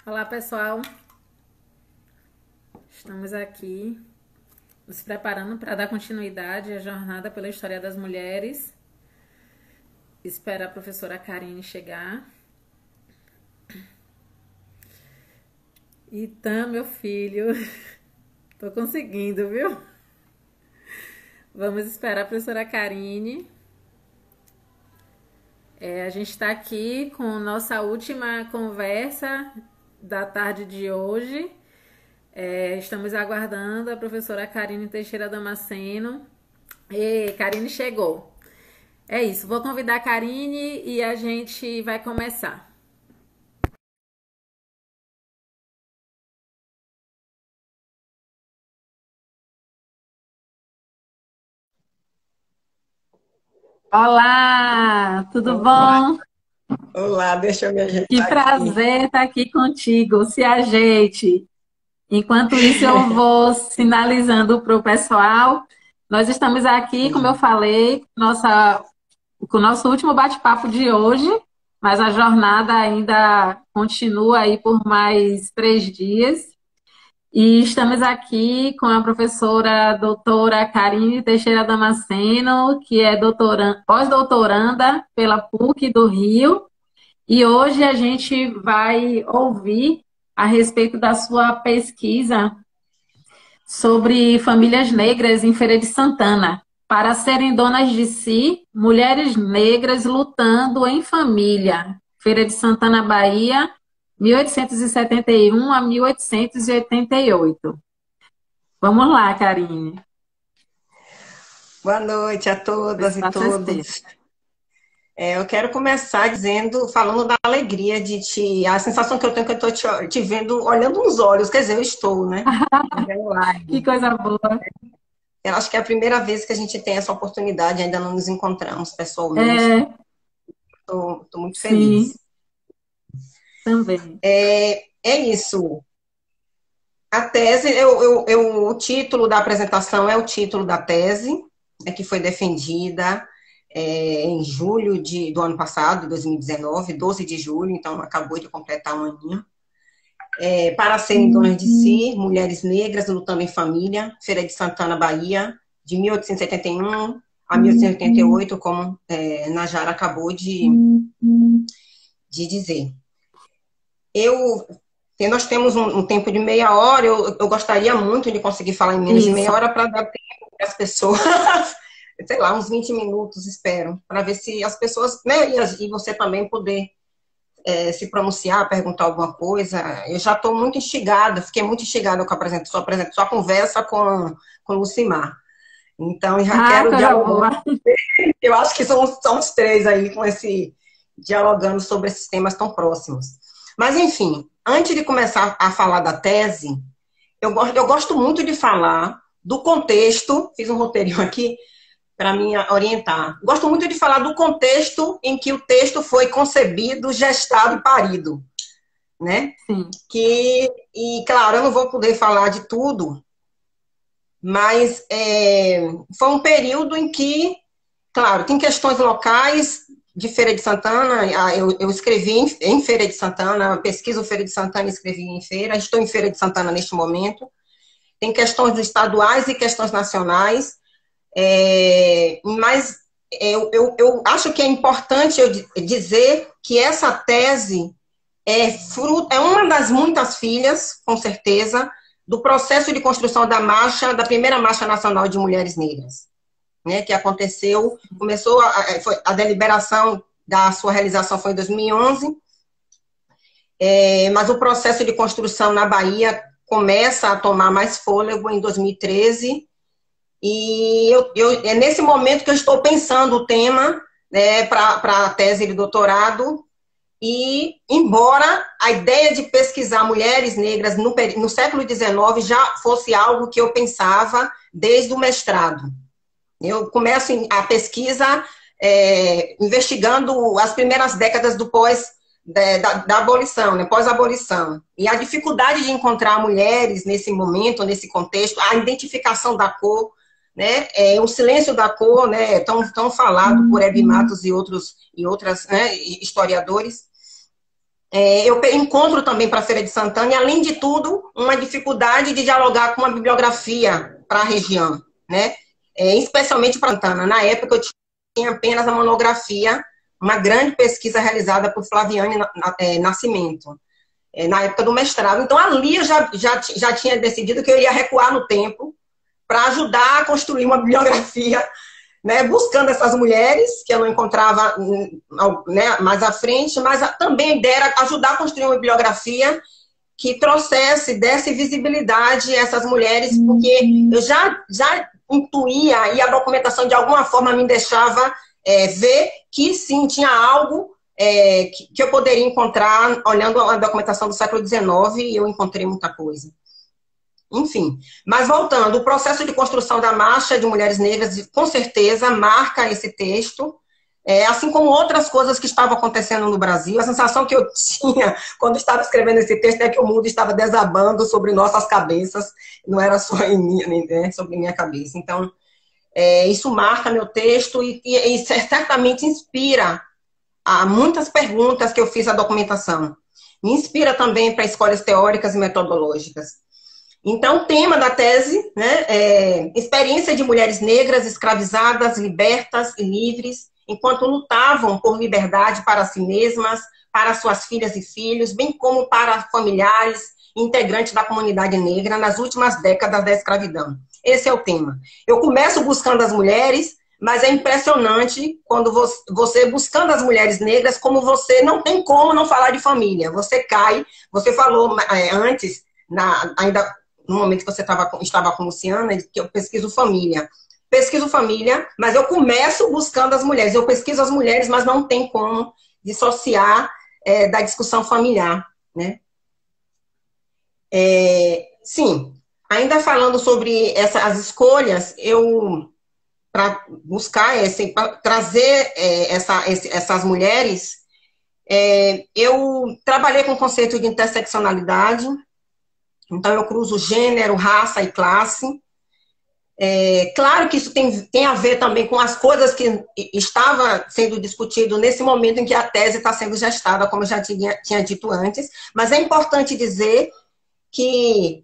Olá, pessoal. Estamos aqui nos preparando para dar continuidade à jornada pela história das mulheres. Espero a professora Karine chegar. Então, meu filho, tô conseguindo, viu? Vamos esperar a professora Karine. A gente está aqui com nossa última conversa da tarde de hoje. Estamos aguardando a professora Karine Teixeira Damasceno. E Karine chegou. É isso, vou convidar a Karine e a gente vai começar. Olá, tudo Olá, bom? olá, deixa eu me Que ajeitar aqui. prazer estar aqui contigo. Se ajeite. Enquanto isso, eu vou sinalizando para o pessoal. Nós estamos aqui, como eu Sim. falei, com o nosso último bate-papo de hoje, mas a jornada ainda continua aí por mais 3 dias. E estamos aqui com a professora doutora Karine Teixeira Damasceno, que é pós-doutoranda pela PUC do Rio. E hoje a gente vai ouvir a respeito da sua pesquisa sobre famílias negras em Feira de Santana. Para serem donas de si, mulheres negras lutando em família. Feira de Santana, Bahia, 1871 a 1888. Vamos lá, Karine. Boa noite a Pois todas e faça esteira. todos. Eu quero começar falando da alegria de te, a sensação que eu tenho que eu estou te vendo, olhando nos olhos, quer dizer, eu estou, né? É Que live. coisa boa. Eu acho que é a primeira vez que a gente tem essa oportunidade, ainda não nos encontramos pessoalmente. É, Estou muito sim, feliz. também. É isso. A tese, o título da apresentação é o título da tese, que foi defendida em julho do ano passado, 2019, 12 de julho, então acabou de completar um aninho. Para serem donas de si, mulheres negras lutando em família, Feira de Santana, Bahia, de 1871 a 1888, como Najara acabou de dizer. Nós temos um tempo de meia hora, eu gostaria muito de conseguir falar em menos de meia Isso. hora para dar tempo para as pessoas, sei lá, uns 20 minutos, espero, para ver se as pessoas, né, e você também poder se pronunciar, perguntar alguma coisa. Eu já estou muito instigada, fiquei muito instigada com sua conversa com o Lucimar. Então, já Ah, quero coisa dialogar. boa. Eu acho que são os três aí com dialogando sobre esses temas tão próximos. Mas, enfim, antes de começar a falar da tese, eu gosto muito de falar do contexto, fiz um roteirinho aqui para me orientar. Gosto muito de falar do contexto em que o texto foi concebido, gestado e parido, né? Sim. E claro, eu não vou poder falar de tudo, mas foi um período em que, claro, tem questões locais de Feira de Santana. Eu escrevi em Feira de Santana, pesquiso Feira de Santana e escrevi em Feira. Estou em Feira de Santana neste momento. Tem questões estaduais e questões nacionais, mas eu acho que é importante eu dizer que essa tese é uma das muitas filhas, com certeza, do processo de construção da primeira Marcha Nacional de Mulheres Negras, né, que começou a deliberação da sua realização foi em 2011, mas o processo de construção na Bahia começa a tomar mais fôlego em 2013, e é nesse momento que eu estou pensando o tema, né, para a tese de doutorado. E, embora a ideia de pesquisar mulheres negras no século XIX já fosse algo que eu pensava desde o mestrado. Eu começo a pesquisa investigando as primeiras décadas da abolição, né, pós-abolição. E a dificuldade de encontrar mulheres nesse momento, nesse contexto, a identificação da cor, né, o silêncio da cor, né, tão falado por Hebe Matos e outras, né, historiadores. Eu encontro também para a Feira de Santana, e além de tudo, uma dificuldade de dialogar com uma bibliografia para a região, né? Especialmente para Santana. Na época eu tinha apenas a monografia, uma grande pesquisa realizada por Flaviane Nascimento, na época do mestrado. Então ali eu já tinha decidido que eu iria recuar no tempo para ajudar a construir uma bibliografia, né, buscando essas mulheres que eu não encontrava, né, mais à frente, mas também a ideia era ajudar a construir uma bibliografia que desse visibilidade a essas mulheres, porque eu já intuía e a documentação de alguma forma me deixava ver que sim, tinha algo que eu poderia encontrar olhando a documentação do século XIX, e eu encontrei muita coisa. Enfim, mas voltando, o processo de construção da Marcha de Mulheres Negras, com certeza, marca esse texto, assim como outras coisas que estavam acontecendo no Brasil. A sensação que eu tinha quando estava escrevendo esse texto é que o mundo estava desabando sobre nossas cabeças, não era só sobre minha cabeça. Então, isso marca meu texto e certamente inspira a muitas perguntas que eu fiz à documentação. Me inspira também para escolhas teóricas e metodológicas. Então, o tema da tese, né, é experiência de mulheres negras escravizadas, libertas e livres, enquanto lutavam por liberdade para si mesmas, para suas filhas e filhos, bem como para familiares e integrantes da comunidade negra nas últimas décadas da escravidão. Esse é o tema. Eu começo buscando as mulheres, mas é impressionante quando você buscando as mulheres negras, como você não tem como não falar de família. Você cai, você falou antes, ainda no momento que você estava com Luciana, que eu pesquiso família. Pesquiso família, mas eu começo buscando as mulheres. Eu pesquiso as mulheres, mas não tem como dissociar da discussão familiar, né? Sim, ainda falando sobre as escolhas, para buscar, para trazer essas mulheres, eu trabalhei com o conceito de interseccionalidade. Então, eu cruzo gênero, raça e classe. Claro que isso tem a ver também com as coisas que estava sendo discutido nesse momento em que a tese está sendo gestada, como eu já tinha dito antes, mas é importante dizer que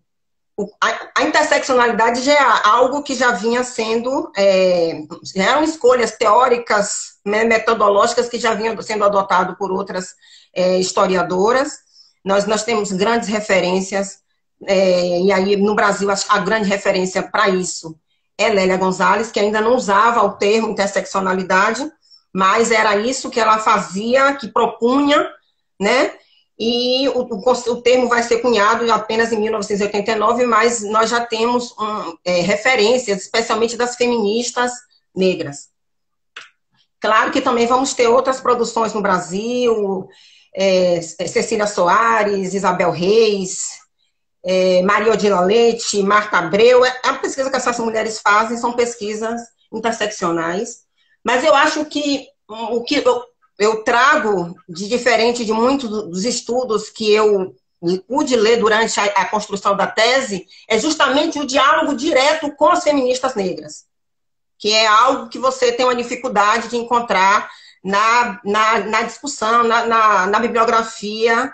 a interseccionalidade já é algo que já vinha sendo, já eram escolhas teóricas, né, metodológicas que já vinham sendo adotado por outras historiadoras. Nós temos grandes referências. E aí, no Brasil, a grande referência para isso é Lélia Gonzalez, que ainda não usava o termo interseccionalidade, mas era isso que ela fazia, que propunha, né? E o termo vai ser cunhado apenas em 1989, mas nós já temos referências, especialmente das feministas negras. Claro que também vamos ter outras produções no Brasil, Cecília Soares, Isabel Reis, Maria Odila Leite, Marta Abreu. A pesquisa que essas mulheres fazem são pesquisas interseccionais, mas eu acho que o que eu trago de diferente de muitos dos estudos que eu pude ler durante a construção da tese é justamente o diálogo direto com as feministas negras, que é algo que você tem uma dificuldade de encontrar na discussão, na bibliografia,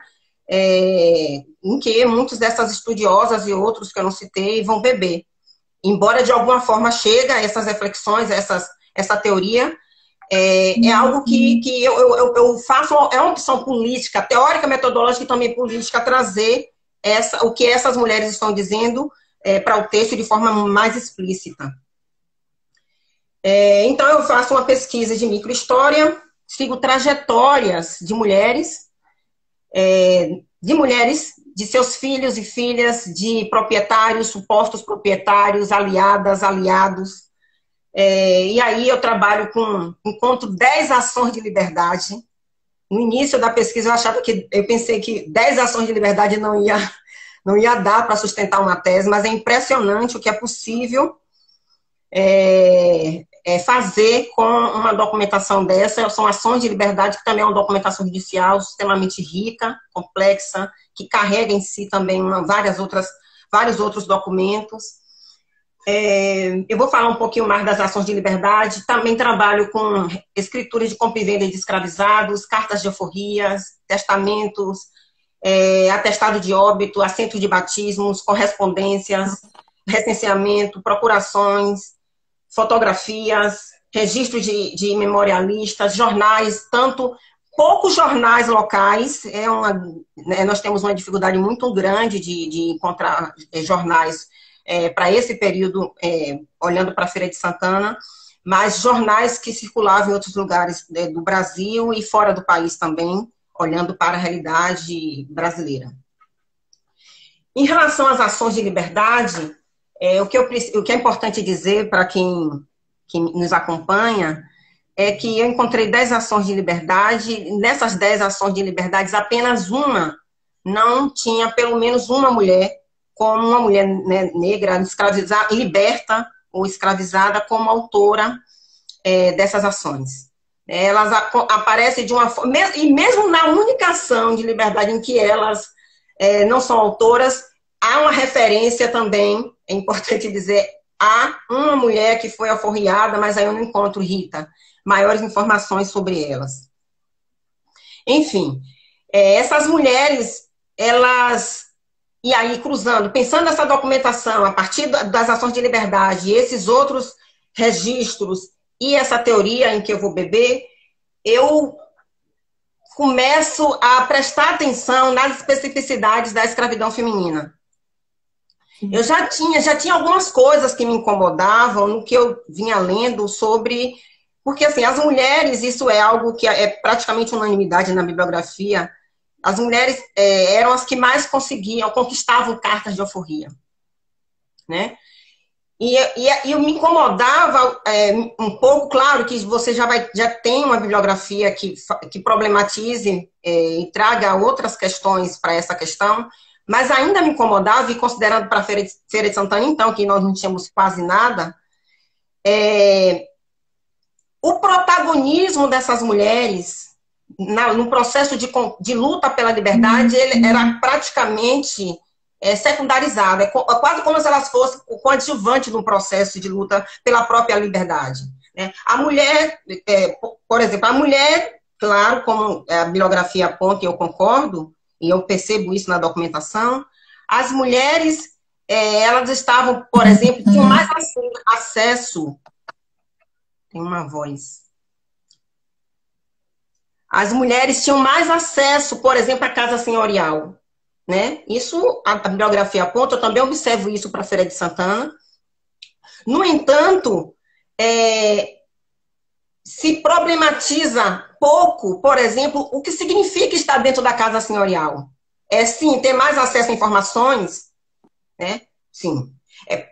em que muitas dessas estudiosas e outros que eu não citei vão beber. Embora de alguma forma chega a essas reflexões, essa teoria, é algo que eu faço, é uma opção política, teórica, metodológica e também política, trazer o que essas mulheres estão dizendo para o texto de forma mais explícita. Então, eu faço uma pesquisa de microhistória, sigo trajetórias de mulheres, de seus filhos e filhas, de proprietários, supostos proprietários, aliadas, aliados. E aí eu trabalho encontro 10 ações de liberdade. No início da pesquisa eu pensei que 10 ações de liberdade não ia dar para sustentar uma tese, mas é impressionante o que é possível fazer com uma documentação dessa. São ações de liberdade, que também é uma documentação judicial extremamente rica, complexa, que carrega em si também vários outros documentos. Eu vou falar um pouquinho mais das ações de liberdade. Também trabalho com escrituras de compra e venda de escravizados, cartas de alforrias, testamentos, atestado de óbito, assento de batismos, correspondências, recenseamento, procurações, fotografias, registro de memorialistas, jornais, tanto poucos jornais locais, nós temos uma dificuldade muito grande de encontrar jornais para esse período, olhando para a Feira de Santana, mas jornais que circulavam em outros lugares do Brasil e fora do país também, olhando para a realidade brasileira. Em relação às ações de liberdade, o que é importante dizer para quem nos acompanha é que eu encontrei 10 ações de liberdade. Nessas 10 ações de liberdade, apenas uma não tinha pelo menos uma mulher, como uma mulher, né, negra, escravizada, liberta ou escravizada, como autora dessas ações. Elas aparecem de uma forma, e mesmo na única ação de liberdade em que elas não são autoras, há uma referência também, é importante dizer, há uma mulher que foi alforriada, mas aí eu não encontro, Rita, maiores informações sobre elas. Enfim, essas mulheres, elas, e aí cruzando, pensando nessa documentação, a partir das ações de liberdade, esses outros registros e essa teoria em que eu vou beber, eu começo a prestar atenção nas especificidades da escravidão feminina. Eu já tinha algumas coisas que me incomodavam no que eu vinha lendo sobre... Porque, assim, as mulheres, isso é algo que é praticamente unanimidade na bibliografia, as mulheres eram as que mais conquistavam cartas de alforria, né? E eu me incomodava um pouco, claro, que você já tem uma bibliografia que problematize e traga outras questões para essa questão, mas ainda me incomodava, e considerando para a Feira de Santana, então, que nós não tínhamos quase nada, o protagonismo dessas mulheres no processo de luta pela liberdade, ele era praticamente secundarizado. É quase como se elas fossem coadjuvante no processo de luta pela própria liberdade. Né? A mulher, por exemplo, a mulher, claro, como a bibliografia aponta, e eu concordo, e eu percebo isso na documentação, as mulheres, elas estavam, por exemplo, tinham mais acesso... Tem uma voz. As mulheres tinham mais acesso, por exemplo, à casa senhorial. Né? Isso, a bibliografia aponta, eu também observo isso para a Feira de Santana. No entanto, se problematiza pouco, por exemplo, o que significa estar dentro da casa senhorial. Sim, ter mais acesso a informações, né? Sim.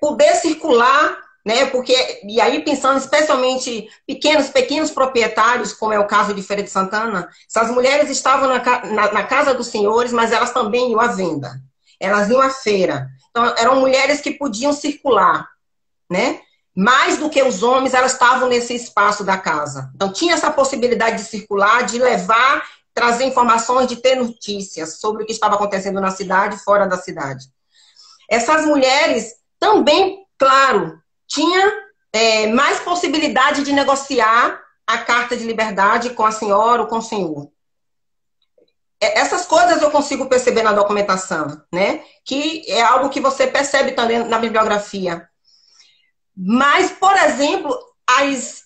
Poder circular, né? Porque, e aí pensando especialmente pequenos proprietários, como é o caso de Feira de Santana, essas mulheres estavam na casa dos senhores, mas elas também iam à venda. Elas iam à feira. Então, eram mulheres que podiam circular, né? Mais do que os homens, elas estavam nesse espaço da casa. Então, tinha essa possibilidade de circular, de levar, trazer informações, de ter notícias sobre o que estava acontecendo na cidade e fora da cidade. Essas mulheres também, claro, tinha mais possibilidade de negociar a carta de liberdade com a senhora ou com o senhor. Essas coisas eu consigo perceber na documentação, né? Que é algo que você percebe também na bibliografia. Mas, por exemplo, as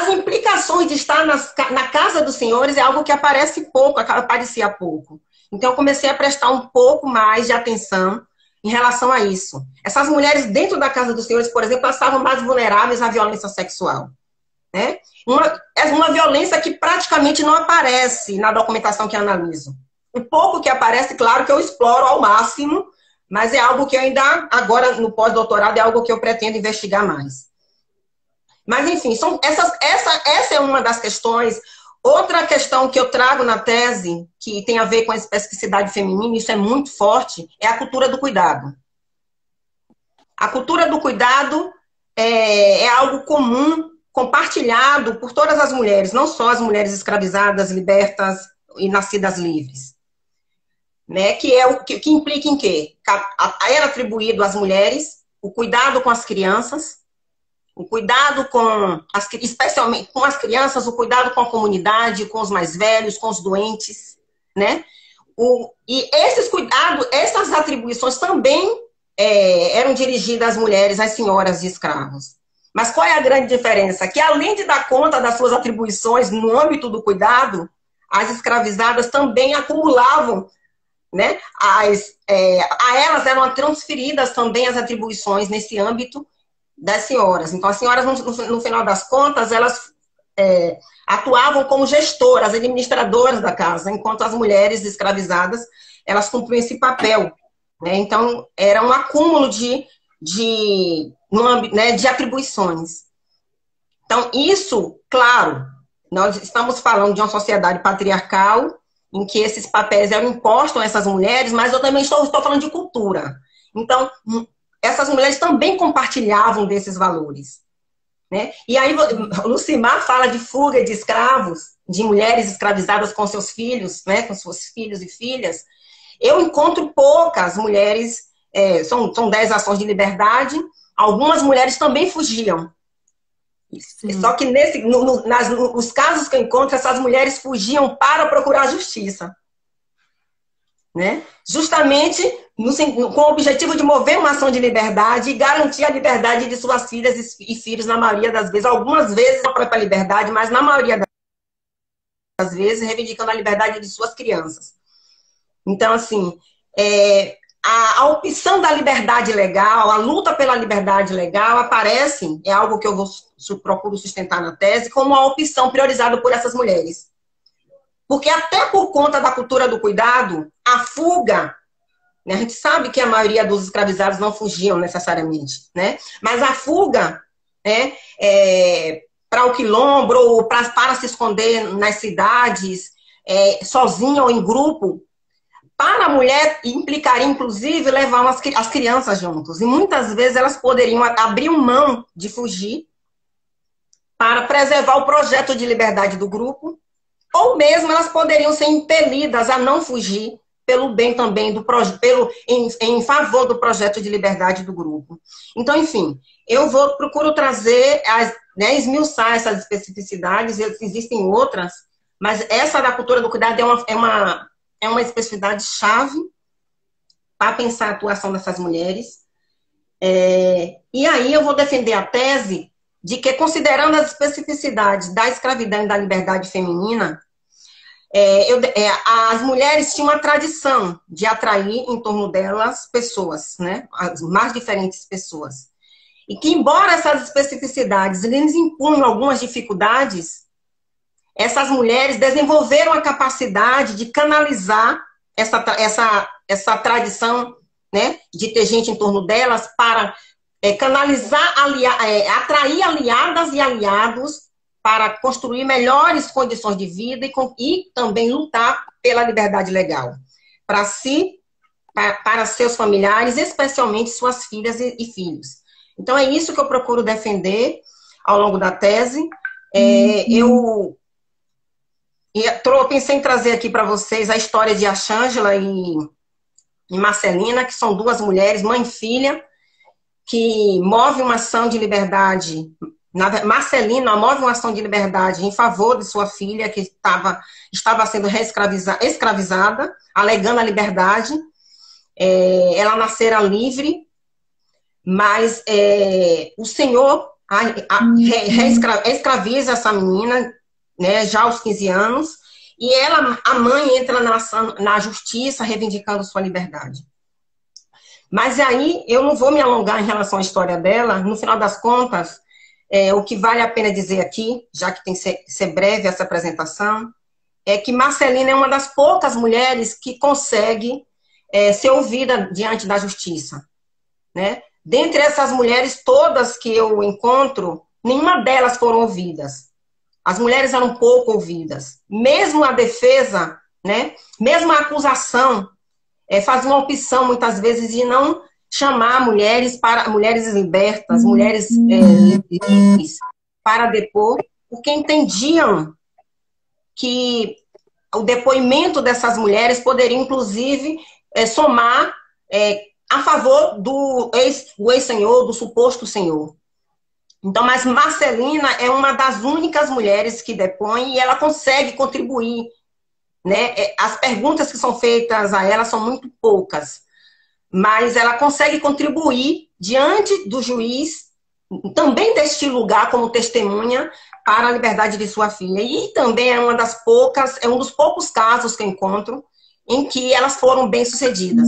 implicações de estar na casa dos senhores é algo que aparecia pouco. Então, eu comecei a prestar um pouco mais de atenção em relação a isso. Essas mulheres dentro da casa dos senhores, por exemplo, elas estavam mais vulneráveis à violência sexual. Né? Uma violência que praticamente não aparece na documentação que eu analiso. O pouco que aparece, claro que eu exploro ao máximo, mas é algo que eu ainda, agora no pós-doutorado, é algo que eu pretendo investigar mais. Mas, enfim, essa é uma das questões. Outra questão que eu trago na tese, que tem a ver com a especificidade feminina, isso é muito forte, é a cultura do cuidado. A cultura do cuidado é algo comum, compartilhado por todas as mulheres, não só as mulheres escravizadas, libertas e nascidas livres. Né? Que implica em quê? Era atribuído às mulheres o cuidado com as crianças, o cuidado com, especialmente com as crianças, o cuidado com a comunidade, com os mais velhos, com os doentes, né? E esses cuidados, essas atribuições também eram dirigidas às mulheres, às senhoras de escravos. Mas qual é a grande diferença? Que além de dar conta das suas atribuições no âmbito do cuidado, as escravizadas também acumulavam, né? A elas eram transferidas também as atribuições nesse âmbito das senhoras. Então, as senhoras, no final das contas, elas atuavam como gestoras, administradoras da casa, enquanto as mulheres escravizadas, elas cumpriam esse papel, né? Então, era um acúmulo de atribuições. Então, isso, claro, nós estamos falando de uma sociedade patriarcal, em que esses papéis eram impostos a essas mulheres, mas eu também estou falando de cultura. Então, essas mulheres também compartilhavam desses valores, né? E aí, o Lucimar fala de fuga de escravos, de mulheres escravizadas com seus filhos, né? Com seus filhos e filhas. Eu encontro poucas mulheres, são 10 ações de liberdade, algumas mulheres também fugiam. Sim. Só que nos casos que eu encontro, essas mulheres fugiam para procurar justiça, né? Justamente com o objetivo de mover uma ação de liberdade e garantir a liberdade de suas filhas e filhos, na maioria das vezes. Algumas vezes a própria liberdade, mas na maioria das vezes reivindicando a liberdade de suas crianças. Então, assim, a opção da liberdade legal, a luta pela liberdade legal aparece, é algo que eu procuro sustentar na tese, como uma opção priorizada por essas mulheres. Porque até por conta da cultura do cuidado, a fuga, né, a gente sabe que a maioria dos escravizados não fugiam necessariamente, né? Mas a fuga, né, para o quilombo, ou para se esconder nas cidades, sozinha ou em grupo, para a mulher implicaria, inclusive, levar as crianças juntos. E muitas vezes elas poderiam abrir mão de fugir para preservar o projeto de liberdade do grupo, ou mesmo elas poderiam ser impelidas a não fugir pelo bem também em favor do projeto de liberdade do grupo. Então, enfim, procuro trazer, esmiuçar essas especificidades, existem outras, mas essa da cultura do cuidado é uma especificidade chave para pensar a atuação dessas mulheres. E aí eu vou defender a tese de que, considerando as especificidades da escravidão e da liberdade feminina, as mulheres tinham uma tradição de atrair em torno delas pessoas, né? As mais diferentes pessoas. E que, embora essas especificidades lhes impunham algumas dificuldades, essas mulheres desenvolveram a capacidade de canalizar essa tradição, né, de ter gente em torno delas para canalizar, atrair aliadas e aliados para construir melhores condições de vida e também lutar pela liberdade legal para si, para seus familiares, especialmente suas filhas e filhos. Então, é isso que eu procuro defender ao longo da tese. Eu pensei em trazer aqui para vocês a história de Arcângela e Marcelina, que são duas mulheres, mãe e filha, que movem uma ação de liberdade. Marcelina move uma ação de liberdade em favor de sua filha, que estava sendo escravizada, alegando a liberdade. Ela nascera livre, mas o Senhor escraviza essa menina, né, já aos 15 anos, e a mãe entra na justiça reivindicando sua liberdade. Mas aí eu não vou me alongar em relação à história dela. No final das contas, o que vale a pena dizer aqui, já que tem que ser breve essa apresentação, é que Marcelina é uma das poucas mulheres que consegue ser ouvida diante da justiça, né? Dentre essas mulheres todas que eu encontro, nenhuma delas foram ouvidas. As mulheres eram pouco ouvidas. Mesmo a defesa, né? Mesmo a acusação, fazia uma opção, muitas vezes, de não chamar mulheres libertas, mulheres livres, para depor, porque entendiam que o depoimento dessas mulheres poderia, inclusive, somar a favor do ex-senhor, do suposto senhor. Então, mas Marcelina é uma das únicas mulheres que depõe e ela consegue contribuir, né? As perguntas que são feitas a ela são muito poucas, mas ela consegue contribuir diante do juiz, também deste lugar como testemunha para a liberdade de sua filha. E também é um dos poucos casos que eu encontro em que elas foram bem-sucedidas.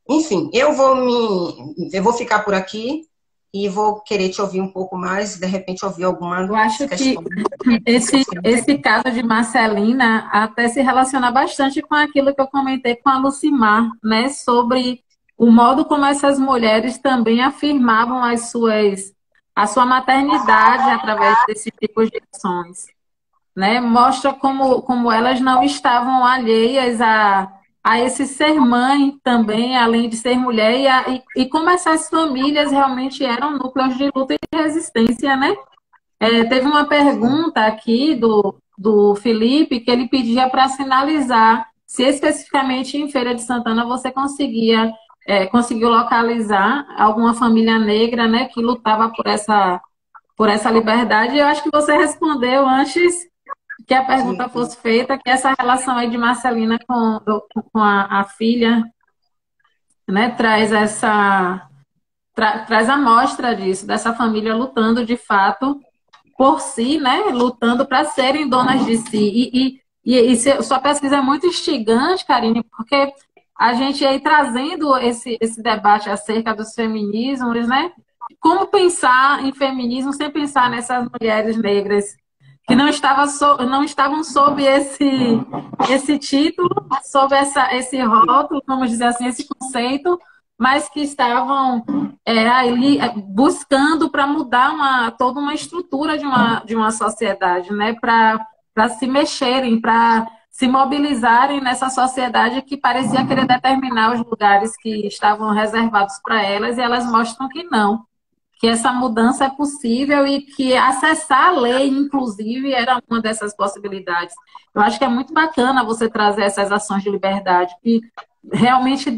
Enfim, eu vou ficar por aqui e vou querer te ouvir um pouco mais, de repente ouvir alguma Eu acho questão. que esse caso de Marcelina até se relaciona bastante com aquilo que eu comentei com a Lucimar, né, sobre o modo como essas mulheres também afirmavam a sua maternidade através desse tipo de ações, né? Mostra como elas não estavam alheias a esse ser mãe também, além de ser mulher, e como essas famílias realmente eram núcleos de luta e resistência, né? Teve uma pergunta aqui do Felipe que ele pedia para sinalizar se especificamente em Feira de Santana você conseguiu localizar alguma família negra, né, que lutava por essa liberdade. Eu acho que você respondeu antes que a pergunta fosse feita, que essa relação aí de Marcelina com a filha, né, traz a mostra disso, dessa família lutando de fato por si, né, lutando para serem donas de si. Sua pesquisa é muito instigante, Karine, porque a gente aí trazendo esse debate acerca dos feminismos, né? Como pensar em feminismo sem pensar nessas mulheres negras que não estavam sob esse título, sob esse rótulo, vamos dizer assim, esse conceito, mas que estavam ali buscando para mudar toda uma estrutura de uma sociedade, né? Para se mexerem, para se mobilizarem nessa sociedade que parecia querer determinar os lugares que estavam reservados para elas, e elas mostram que não, que essa mudança é possível e que acessar a lei, inclusive, era uma dessas possibilidades. Eu acho que é muito bacana você trazer essas ações de liberdade que realmente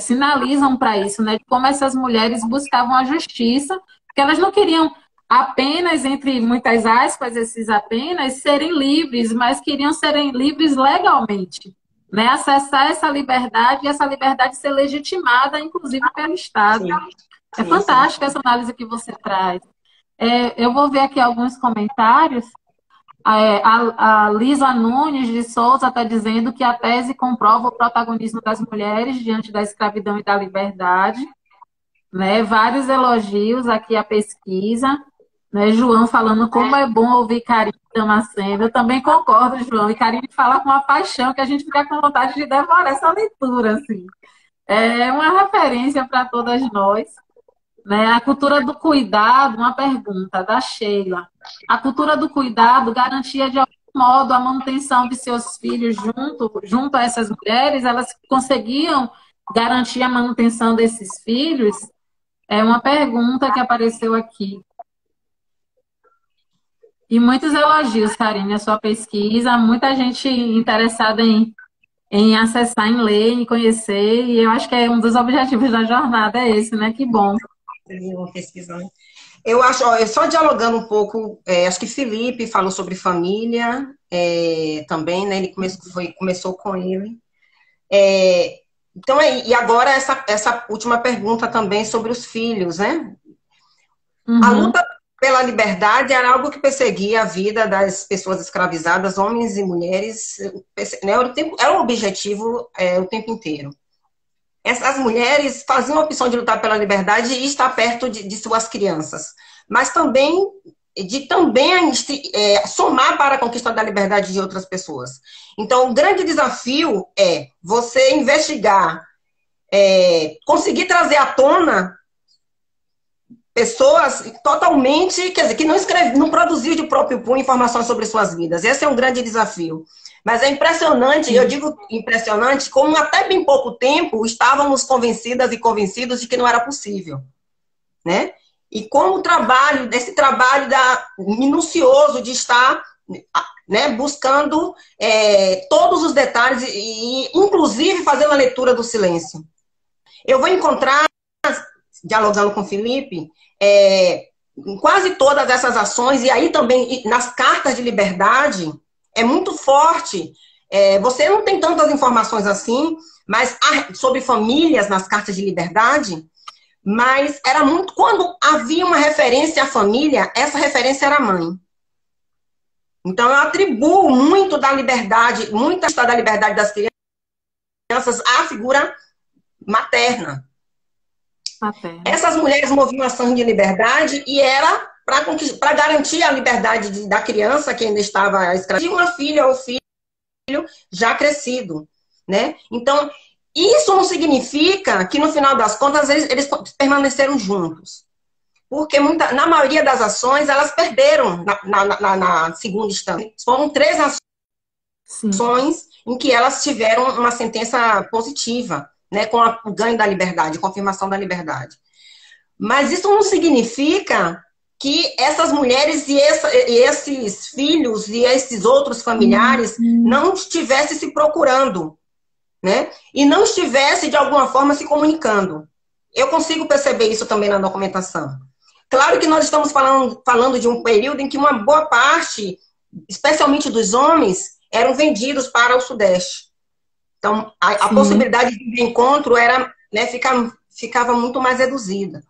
sinalizam para isso, né? De como essas mulheres buscavam a justiça, porque elas não queriam apenas, entre muitas aspas, esses apenas, serem livres, mas queriam serem livres legalmente, né? Acessar essa liberdade e essa liberdade ser legitimada, inclusive pelo Estado. É fantástica essa análise que você traz. Eu vou ver aqui alguns comentários. A Lisa Nunes de Souza está dizendo que a tese comprova o protagonismo das mulheres diante da escravidão e da liberdade. Né? Vários elogios aqui à pesquisa. Né? João falando como é bom ouvir Karine Damasceno. Eu também concordo, João. E Karine fala com uma paixão que a gente fica com vontade de devorar essa leitura. Assim. É uma referência para todas nós. Né? A cultura do cuidado, uma pergunta da Sheila. A cultura do cuidado garantia de algum modo a manutenção de seus filhos junto a essas mulheres? Elas conseguiam garantir a manutenção desses filhos? É uma pergunta que apareceu aqui. E muitos elogios, Karine, a sua pesquisa, muita gente interessada em acessar, em ler, em conhecer, e eu acho que é um dos objetivos da jornada, é esse, né? Que bom. Pesquisando. Eu acho, só dialogando um pouco, acho que Felipe falou sobre família também, né? Ele começou com ele. Então, e agora essa última pergunta também sobre os filhos, né? Uhum. A luta pela liberdade era algo que perseguia a vida das pessoas escravizadas, homens e mulheres, né? Era um objetivo o tempo inteiro. Essas mulheres faziam a opção de lutar pela liberdade e estar perto de suas crianças, mas também somar para a conquista da liberdade de outras pessoas. Então, o grande desafio é você investigar, conseguir trazer à tona pessoas totalmente, quer dizer, que não produziu de próprio punho informações sobre suas vidas. Esse é um grande desafio. Mas é impressionante, eu digo impressionante, como até bem pouco tempo estávamos convencidas e convencidos de que não era possível, né? E como esse trabalho minucioso de estar, né, buscando todos os detalhes e inclusive fazendo a leitura do silêncio, Eu vou encontrar, dialogando com o Felipe, em quase todas essas ações, e aí também nas cartas de liberdade, é muito forte. Você não tem tantas informações assim, mas sobre famílias nas cartas de liberdade, mas era muito. Quando havia uma referência à família, essa referência era a mãe. Então, eu atribuo muito da liberdade, muita da liberdade das crianças à figura materna. Essas mulheres moviam ação de liberdade e era para garantir a liberdade da criança que ainda estava escrava, de uma filha ou filho já crescido, né? Então, isso não significa que no final das contas eles permaneceram juntos. Porque na maioria das ações elas perderam na segunda instância. Foram 3 ações em que elas tiveram uma sentença positiva, né, com o ganho da liberdade, confirmação da liberdade. Mas isso não significa que essas mulheres e esses filhos e esses outros familiares não estivessem se procurando, né? E não estivessem, de alguma forma, se comunicando. Eu consigo perceber isso também na documentação. Claro que nós estamos falando de um período em que uma boa parte, especialmente dos homens, eram vendidos para o Sudeste. Então, a possibilidade de encontro era, né, ficava muito mais reduzida.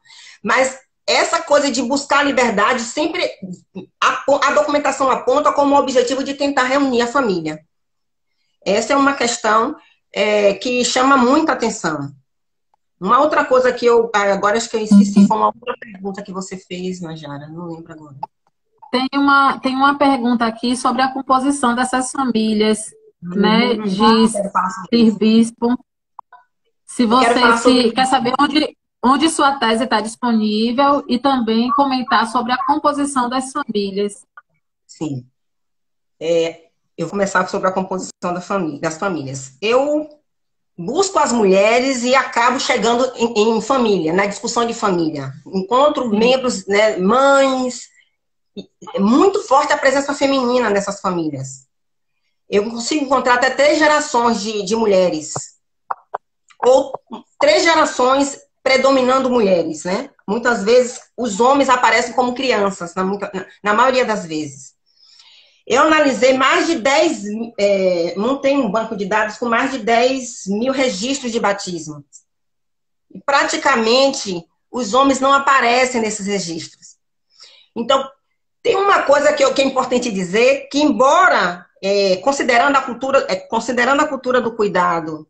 Mas essa coisa de buscar liberdade, sempre a documentação aponta como objetivo de tentar reunir a família. Essa é uma questão que chama muita atenção. Uma outra coisa que agora acho que eu esqueci, foi uma outra pergunta que você fez, Najara, não lembro agora. Tem uma pergunta aqui sobre a composição dessas famílias, né, de Bispo. Se você quer saber onde sua tese está disponível e também comentar sobre a composição das famílias. Sim. Eu vou começar sobre a composição das famílias. Eu busco as mulheres e acabo chegando em família, na discussão de família. Encontro membros, né, mães. É muito forte a presença feminina nessas famílias. Eu consigo encontrar até 3 gerações de mulheres. Ou 3 gerações predominando mulheres, né? Muitas vezes os homens aparecem como crianças, na maioria das vezes. Eu analisei mais de 10, montei um banco de dados com mais de 10 mil registros de batismo. E praticamente, os homens não aparecem nesses registros. Então, tem uma coisa que é importante dizer, que embora, considerando a cultura do cuidado,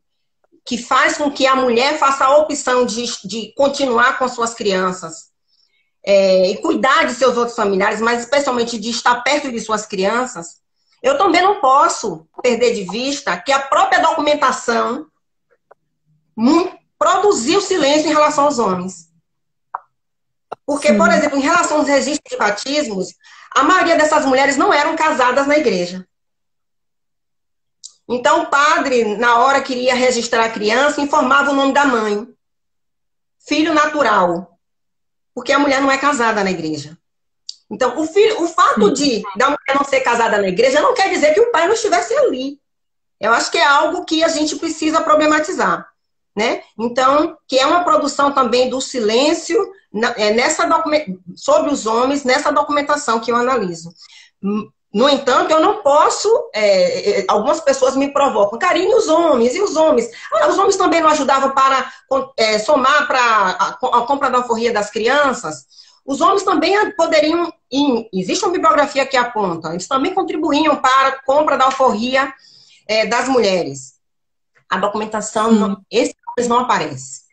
que faz com que a mulher faça a opção de continuar com suas crianças, e cuidar de seus outros familiares, mas especialmente de estar perto de suas crianças, eu também não posso perder de vista que a própria documentação produziu silêncio em relação aos homens. Porque, por exemplo, em relação aos registros de batismos, a maioria dessas mulheres não eram casadas na igreja. Então, o padre, na hora que iria registrar a criança, informava o nome da mãe. Filho natural. Porque a mulher não é casada na igreja. Então, o fato da mulher não ser casada na igreja não quer dizer que o pai não estivesse ali. Eu acho que é algo que a gente precisa problematizar, né? Então, que é uma produção também do silêncio sobre os homens nessa documentação que eu analiso. No entanto, eu não posso... algumas pessoas me provocam. Karine, e os homens? Os homens também não ajudavam para somar para a compra da alforria das crianças? Os homens também poderiam... Existe uma bibliografia que aponta. Eles também contribuíam para a compra da alforria das mulheres. A documentação... Esses homens não aparecem.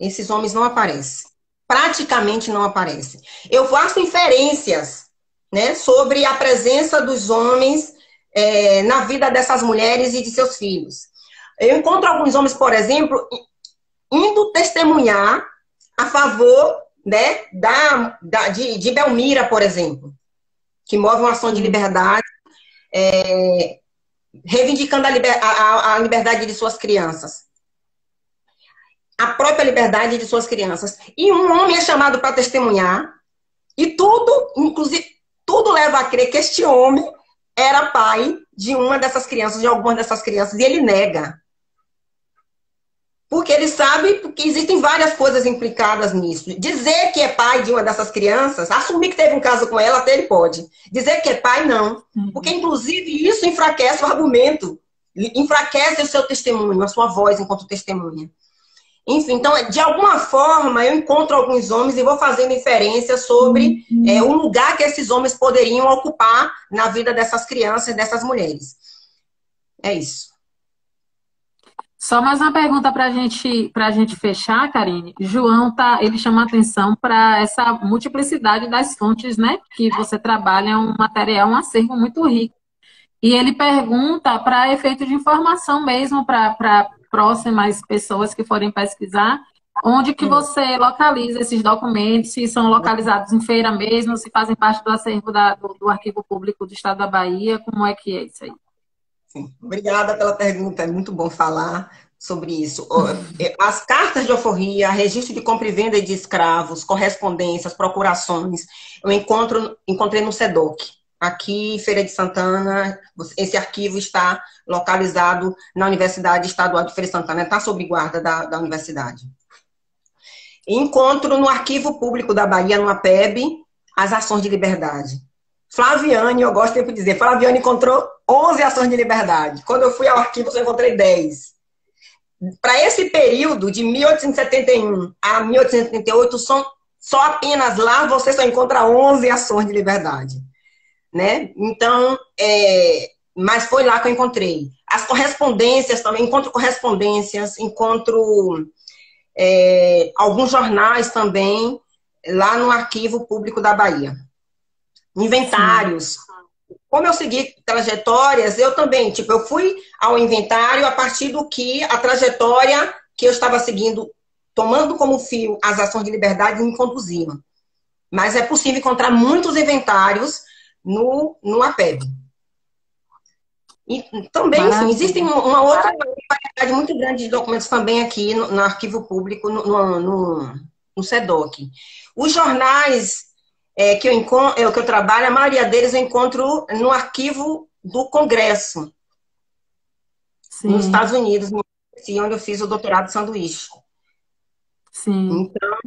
Esses homens não aparecem. Praticamente não aparecem. Eu faço inferências, né, sobre a presença dos homens na vida dessas mulheres e de seus filhos. Eu encontro alguns homens, por exemplo, indo testemunhar a favor, né, de Belmira, por exemplo, que move uma ação de liberdade, reivindicando a liberdade de suas crianças. A própria liberdade de suas crianças. E um homem é chamado para testemunhar, e tudo, inclusive, tudo leva a crer que este homem era pai de uma dessas crianças, de algumas dessas crianças, e ele nega. Porque ele sabe que existem várias coisas implicadas nisso. Dizer que é pai de uma dessas crianças, assumir que teve um caso com ela, até ele pode. Dizer que é pai, não. Porque, inclusive, isso enfraquece o argumento, enfraquece o seu testemunho, a sua voz enquanto testemunha. Enfim, então, de alguma forma, eu encontro alguns homens e vou fazendo inferência sobre o lugar que esses homens poderiam ocupar na vida dessas crianças e dessas mulheres. É isso. Só mais uma pergunta para a gente fechar, Karine. João ele chama a atenção para essa multiplicidade das fontes, né? Que você trabalha, é um material, um acervo muito rico. E ele pergunta para efeito de informação mesmo, para próximas pessoas que forem pesquisar, onde que você localiza esses documentos, se são localizados em feira mesmo, se fazem parte do acervo do Arquivo Público do Estado da Bahia, como é que é isso aí? Sim. Obrigada pela pergunta, é muito bom falar sobre isso. As cartas de alforria, registro de compra e venda de escravos, correspondências, procurações, eu encontrei no SEDOC. Aqui em Feira de Santana, esse arquivo está localizado na Universidade Estadual de Feira de Santana, está sob guarda da universidade. Encontro no Arquivo Público da Bahia, no APEB, as ações de liberdade. Flaviane, eu gosto sempre de dizer, Flaviane encontrou 11 ações de liberdade. Quando eu fui ao arquivo, eu encontrei 10. Para esse período, de 1871 a 1878, só apenas lá você só encontra 11 ações de liberdade. Né? Então, mas foi lá que eu encontrei. As correspondências também, encontro correspondências, encontro alguns jornais também, lá no Arquivo Público da Bahia. Inventários. Sim. Como eu segui trajetórias, eu também, eu fui ao inventário a partir do que a trajetória que eu estava seguindo, tomando como fio as ações de liberdade, me conduziam. Mas é possível encontrar muitos inventários no APEB. E também, enfim, existem uma outra variedade muito grande de documentos também aqui no Arquivo Público, no SEDOC. Os jornais que eu trabalho, a maioria deles eu encontro no arquivo do Congresso, Sim. nos Estados Unidos, onde eu fiz o doutorado de sanduíche. Sim. Então,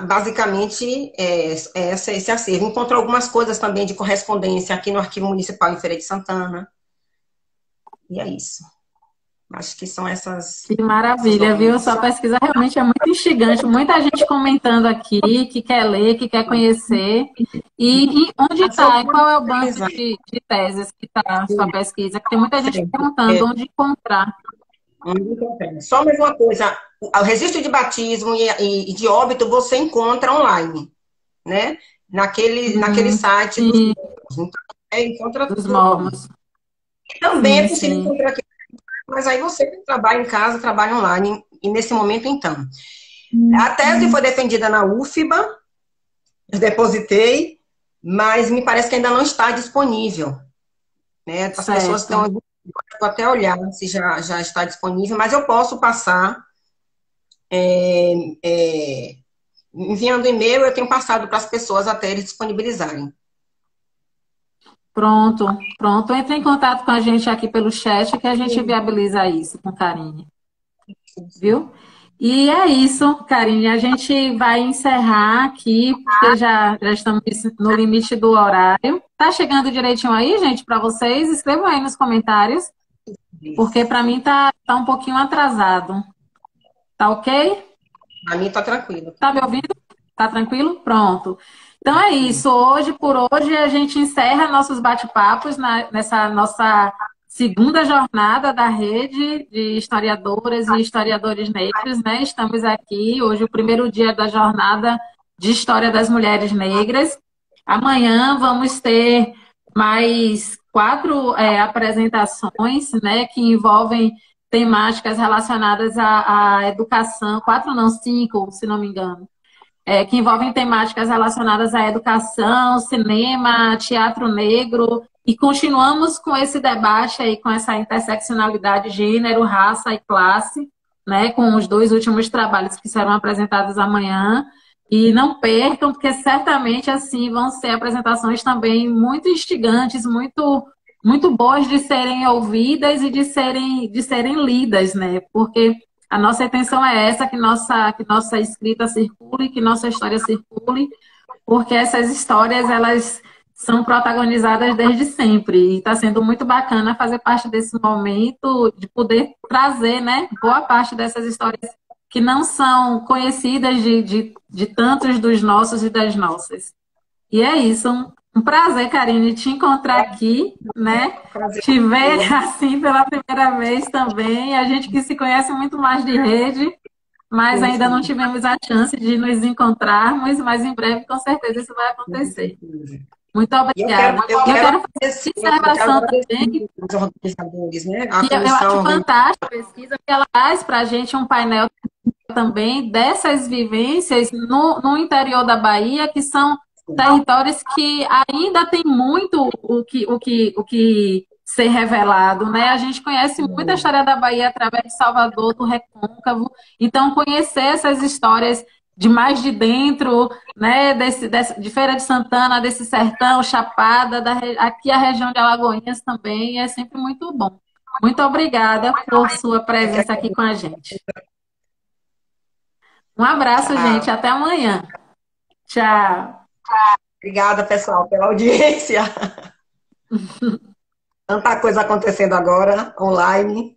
basicamente, esse acervo. Encontro algumas coisas também de correspondência aqui no Arquivo Municipal em Feira de Santana. E é isso. Acho que são essas... Que maravilha, viu? Sua pesquisa realmente é muito instigante. Muita gente comentando aqui, que quer ler, que quer conhecer. E onde está? Qual é o banco de teses que está a sua pesquisa? Que tem muita gente perguntando onde encontrar. Só mais uma coisa. O registro de batismo e de óbito você encontra online, né? Naquele site dos mormons. Também é possível encontrar aqui. Mas aí você trabalha em casa, trabalha online, e nesse momento, então. A tese foi defendida na UFBA, eu depositei, mas me parece que ainda não está disponível. Né? As pessoas estão... Vou até olhar se já está disponível, mas eu posso passar enviando e-mail, eu tenho passado para as pessoas até eles disponibilizarem. Pronto. Entre em contato com a gente aqui pelo chat que a gente viabiliza isso com Karine. Viu? E é isso, Karine. A gente vai encerrar aqui, porque já estamos no limite do horário. Tá chegando direitinho aí, gente, para vocês? Escrevam aí nos comentários, porque para mim tá um pouquinho atrasado. Tá ok? Para mim tá tranquilo. Tá me ouvindo? Tá tranquilo? Pronto. Então é isso. Por hoje, a gente encerra nossos bate-papos nessa nossa segunda jornada da rede de historiadoras e historiadores negros, né? Estamos aqui hoje, o primeiro dia da jornada de História das Mulheres Negras. Amanhã vamos ter mais 4 apresentações, né? Que envolvem temáticas relacionadas à educação. 4 não, 5, se não me engano. Que envolvem temáticas relacionadas à educação, cinema, teatro negro, e continuamos com esse debate aí, com essa interseccionalidade gênero, raça e classe, né, com os 2 últimos trabalhos que serão apresentados amanhã, e não percam, porque certamente assim vão ser apresentações também muito instigantes, muito muito boas de serem ouvidas e de serem lidas, né? Porque a nossa intenção é essa, que nossa escrita circule, que nossa história circule, porque essas histórias, elas são protagonizadas desde sempre. E está sendo muito bacana fazer parte desse momento, de poder trazer, né, boa parte dessas histórias que não são conhecidas de tantos dos nossos e das nossas. E é isso, um prazer, Karine, te encontrar aqui, né? Prazer. Te ver assim pela primeira vez também. A gente que se conhece muito mais de rede, mas Sim, ainda não sim. tivemos a chance de nos encontrarmos, mas em breve, com certeza, isso vai acontecer. Muito E eu quero, obrigada. eu E eu quero quero fazer agradecer, uma eu quero observação também, agradecer os organizadores, né? que A eu comissão acho organizadora. fantástica a pesquisa, porque ela traz para a gente um painel também dessas vivências no interior da Bahia, que são territórios que ainda tem muito o que ser revelado, né? A gente conhece muito a história da Bahia através de Salvador, do Recôncavo, então conhecer essas histórias de mais de dentro, né? De Feira de Santana, desse sertão, Chapada, aqui a região de Alagoinhas também, é sempre muito bom. Muito obrigada por sua presença aqui com a gente. Um abraço, gente. Tchau. Até amanhã. Tchau. Obrigada, pessoal, pela audiência. Tanta coisa acontecendo agora online.